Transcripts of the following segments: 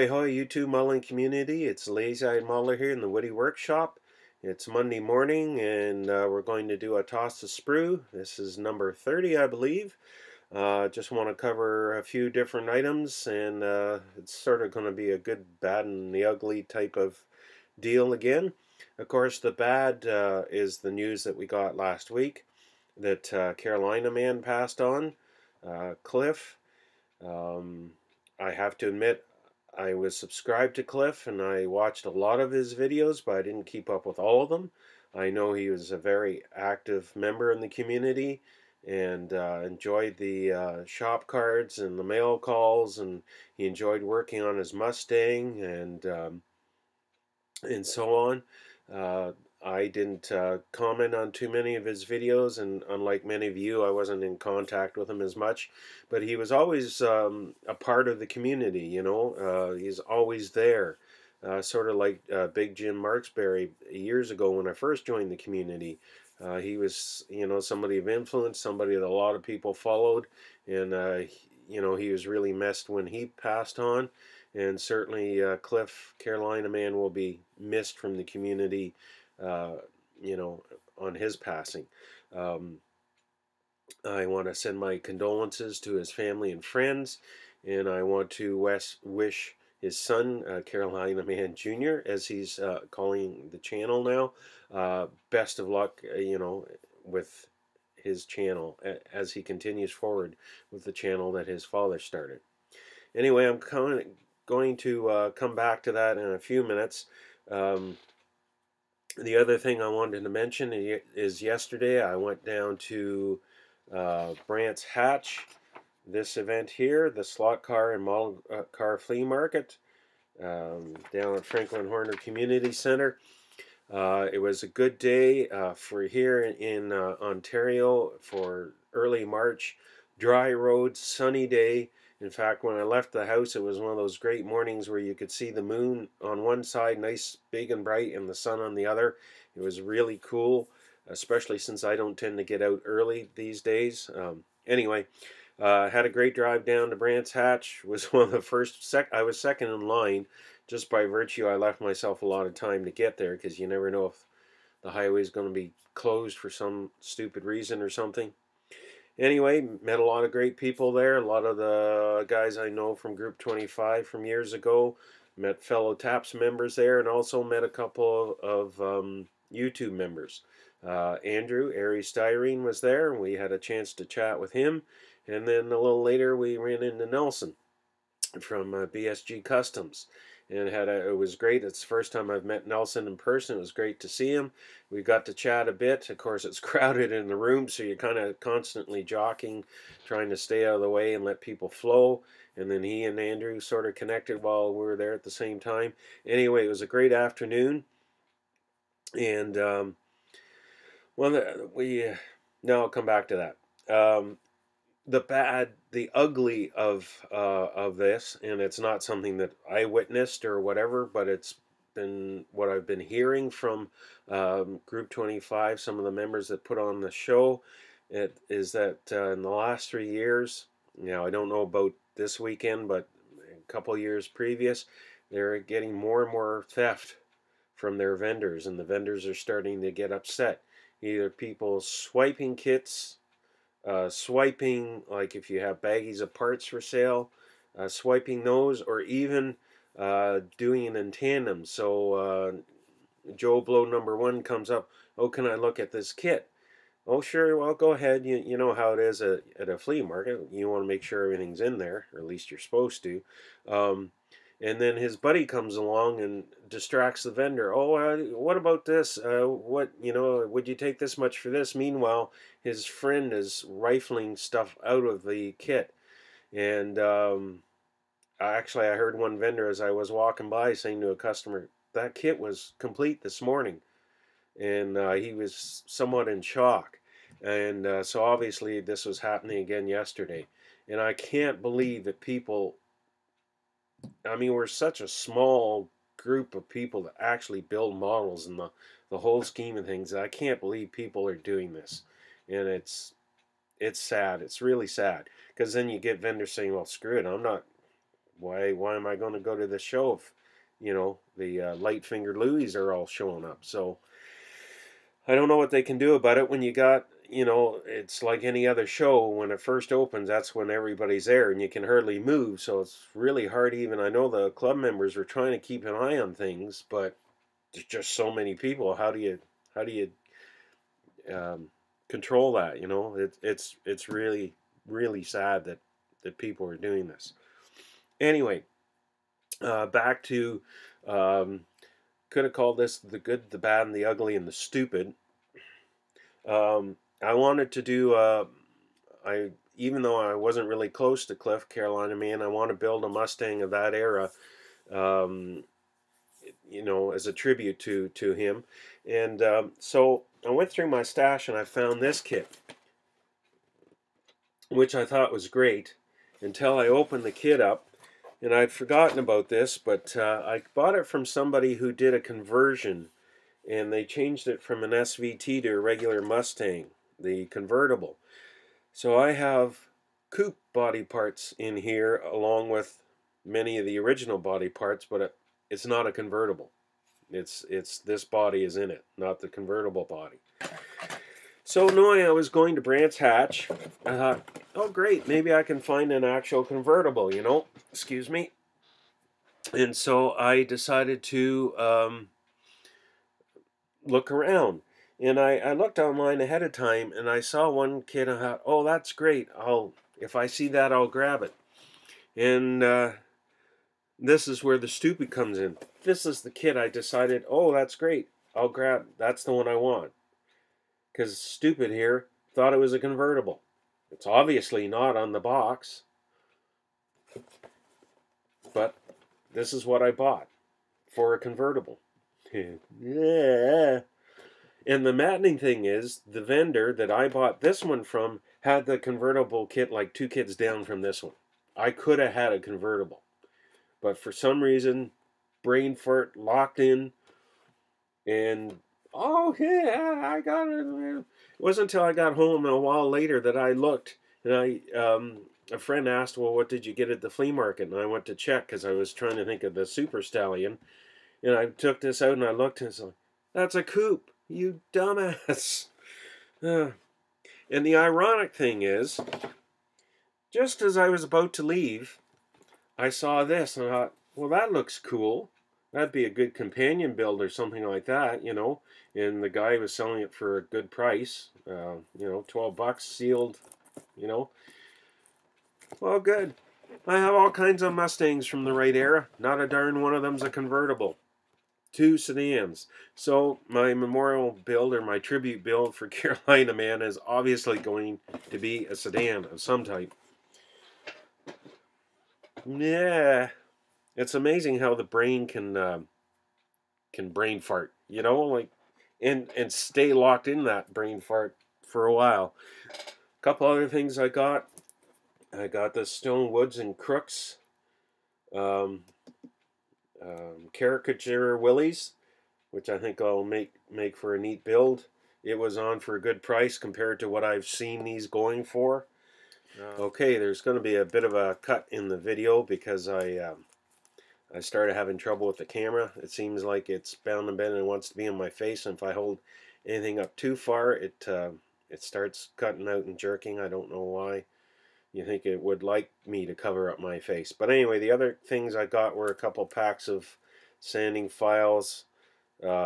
Ahoy hoy YouTube modeling community, it's Lazy-Eyed Modeler here in the Woody Workshop. It's Monday morning and we're going to do a toss of sprue. This is number 30 I believe. Just want to cover a few different items and it's sort of going to be a good, bad, and the ugly type of deal again. Of course the bad is the news that we got last week that Carolina man passed on, Cliff. I have to admit I was subscribed to Cliff and I watched a lot of his videos, but I didn't keep up with all of them. I know he was a very active member in the community and enjoyed the shop cards and the mail calls, and he enjoyed working on his Mustang and so on. I didn't comment on too many of his videos, and unlike many of you, I wasn't in contact with him as much. But he was always a part of the community, you know. He's always there, sort of like Big Jim Marksberry years ago when I first joined the community. He was, you know, somebody of influence, somebody that a lot of people followed, and you know, he was really missed when he passed on. And certainly Cliff, Carolina man, will be missed from the community, you know, on his passing. I want to send my condolences to his family and friends, and I want to wish his son, Carolina Man Jr., as he's calling the channel now, best of luck, you know, with his channel as he continues forward with the channel that his father started. Anyway, I'm going to come back to that in a few minutes. The other thing I wanted to mention is yesterday I went down to Brandt's Hatch, this event here, the slot car and model car flea market down at Franklin Horner Community Center. It was a good day for here in Ontario for early March. Dry roads, sunny day. In fact, when I left the house, it was one of those great mornings where you could see the moon on one side, nice, big and bright, and the sun on the other. It was really cool, especially since I don't tend to get out early these days. Anyway, had a great drive down to Brandt's Hatch. Was one of the first, I was second in line. Just by virtue, I left myself a lot of time to get there because you never know if the highway is going to be closed for some stupid reason or something. Anyway, met a lot of great people there. A lot of the guys I know from Group 25 from years ago. Met fellow TAPS members there, and also met a couple of YouTube members. Andrew, Aries Styrene, was there, and we had a chance to chat with him. And then a little later, we ran into Nelson from BSG Customs, and it was great. It's the first time I've met Nelson in person. It was great to see him. We got to chat a bit. Of course, it's crowded in the room, so you're kind of constantly jockeying, trying to stay out of the way and let people flow. And then he and Andrew sort of connected while we were there at the same time. Anyway, it was a great afternoon, and well, now I'll come back to that. The bad, the ugly of this, and it's not something that I witnessed or whatever, but it's been what I've been hearing from Group 25, some of the members that put on the show. It is that in the last 3 years, now I don't know about this weekend, but a couple years previous, they're getting more and more theft from their vendors, and the vendors are starting to get upset. Either people swiping kits, swiping, like if you have baggies of parts for sale, swiping those, or even doing it in tandem. So Joe Blow number 1 comes up, oh, can I look at this kit? Oh, sure, well, go ahead. You know how it is at a flea market. You want to make sure everything's in there, or at least you're supposed to. And then his buddy comes along and distracts the vendor. Oh, what about this? What, you know, would you take this much for this? Meanwhile, his friend is rifling stuff out of the kit. And actually, I heard one vendor as I was walking by saying to a customer, that kit was complete this morning. And he was somewhat in shock. And so obviously this was happening again yesterday. And I can't believe that people, I mean, we're such a small group of people that actually build models in the whole scheme of things. I can't believe people are doing this. And it's sad. It's really sad. Because then you get vendors saying, well, screw it, I'm not Why am I going to go to the show if, you know, the light fingered Louis are all showing up? So I don't know what they can do about it when you got, you know, it's like any other show. When it first opens, that's when everybody's there and you can hardly move. So it's really hard even. I know the club members are trying to keep an eye on things, but there's just so many people. How do you um, control that? You know, it's really, really sad that people are doing this. Anyway, back to, um, could have called this the good, the bad, and the ugly, and the stupid. I wanted to do, even though I wasn't really close to Cliff, Carolina man, I want to build a Mustang of that era, um, you know, as a tribute to him. And so I went through my stash and I found this kit, which I thought was great until I opened the kit up. And I'd forgotten about this, but I bought it from somebody who did a conversion, and they changed it from an SVT to a regular Mustang, the convertible. So I have coupe body parts in here along with many of the original body parts, but it's not a convertible. It's this body is in it, not the convertible body. So knowing I was going to Brandt's Hatch, I thought, oh great, maybe I can find an actual convertible, you know, excuse me. And so I decided to look around. And I looked online ahead of time and I saw one kit and I thought, oh, that's great. If I see that, I'll grab it. And this is where the stupid comes in. This is the kit I decided, oh, that's great. I'll grab, that's the one I want. Because stupid here thought it was a convertible. It's obviously not on the box. But this is what I bought for a convertible. Yeah. And the maddening thing is, the vendor that I bought this one from had the convertible kit like 2 kits down from this one. I could have had a convertible. But for some reason, brain fart locked in. And, oh, yeah, I got it. It wasn't until I got home a while later that I looked. And a friend asked, well, what did you get at the flea market? And I went to check because I was trying to think of the Super Stallion. And I took this out and I looked and it's like, that's a coupe. You dumbass. And the ironic thing is, just as I was about to leave, I saw this and I thought, well, that looks cool. That'd be a good companion build or something like that, you know. And the guy was selling it for a good price, you know, 12 bucks sealed, you know. Well, good. I have all kinds of Mustangs from the right era. Not a darn one of them's a convertible. 2 sedans. So my memorial build or my tribute build for Carolina Man is obviously going to be a sedan of some type. Yeah, it's amazing how the brain can brain fart, you know, like and stay locked in that brain fart for a while. A couple other things I got the Stone Woods and Crooks caricature Willies, which I think I'll make for a neat build. It was on for a good price compared to what I've seen these going for. Okay, there's going to be a bit of a cut in the video because I started having trouble with the camera. It seems like it's bound and bent and wants to be in my face, and if I hold anything up too far, it starts cutting out and jerking. I don't know why. You think it would like me to cover up my face. But anyway, the other things I got were a couple packs of sanding files,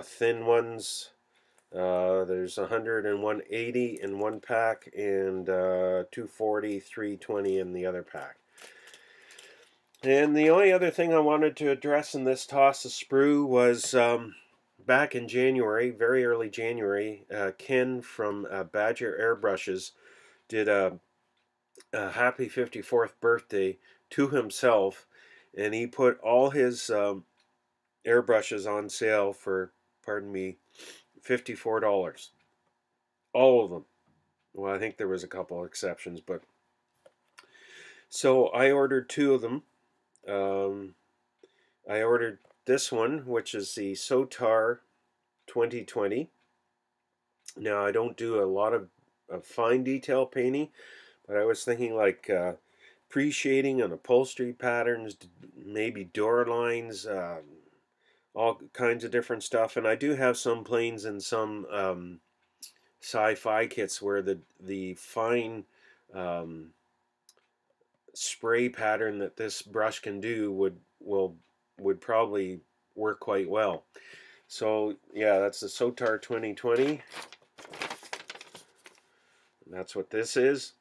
thin ones. There's 100 and 180 in one pack, and 240, 320 in the other pack. And the only other thing I wanted to address in this toss of sprue was back in January, very early January, Ken from Badger Airbrushes did a happy 54th birthday to himself, and he put all his airbrushes on sale for, pardon me, $54. All of them. Well, I think there was a couple of exceptions, but so I ordered 2 of them. I ordered this one, which is the Sotar 2020. Now, I don't do a lot of fine detail painting, but I was thinking like pre-shading and upholstery patterns, maybe door lines, all kinds of different stuff. And I do have some planes and some sci-fi kits where the fine spray pattern that this brush can do would probably work quite well. So yeah, that's the Sotar 2020. That's what this is.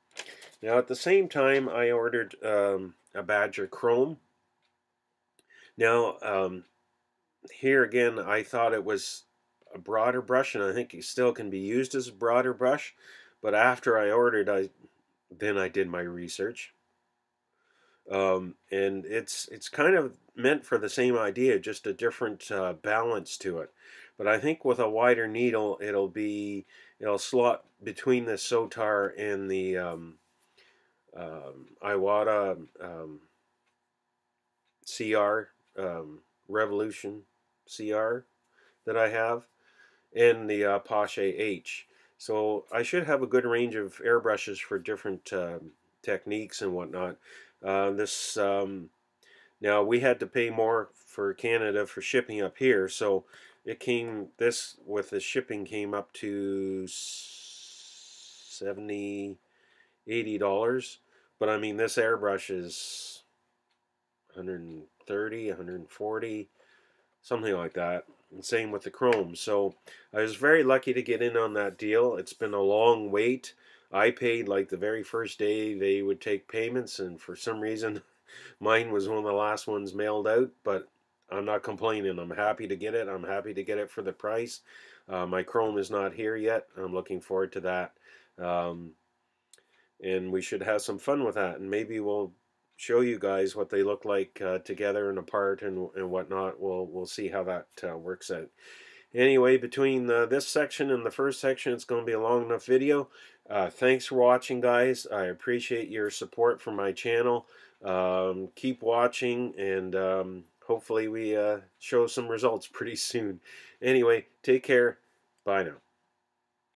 Now at the same time, I ordered a Badger Chrome. Now here again, I thought it was a broader brush, and I think it still can be used as a broader brush. But after I ordered, then I did my research. And it's kind of meant for the same idea, just a different balance to it. But I think with a wider needle, it'll slot between the Sotar and the Iwata CR Revolution CR that I have, and the Porsche H. So I should have a good range of airbrushes for different techniques and whatnot. Now we had to pay more for Canada for shipping up here, so this with the shipping came up to $70, $80. But I mean, this airbrush is 130, 140, something like that. And same with the chrome. So I was very lucky to get in on that deal. It's been a long wait. I paid like the very first day they would take payments, and for some reason mine was one of the last ones mailed out, but I'm not complaining. I'm happy to get it. I'm happy to get it for the price. My chrome is not here yet. I'm looking forward to that. And we should have some fun with that, and maybe we'll show you guys what they look like together and apart and whatnot. We'll see how that works out. Anyway, between this section and the first section, it's going to be a long enough video. Thanks for watching, guys. I appreciate your support for my channel. Keep watching, and hopefully we show some results pretty soon. Anyway, take care. Bye now.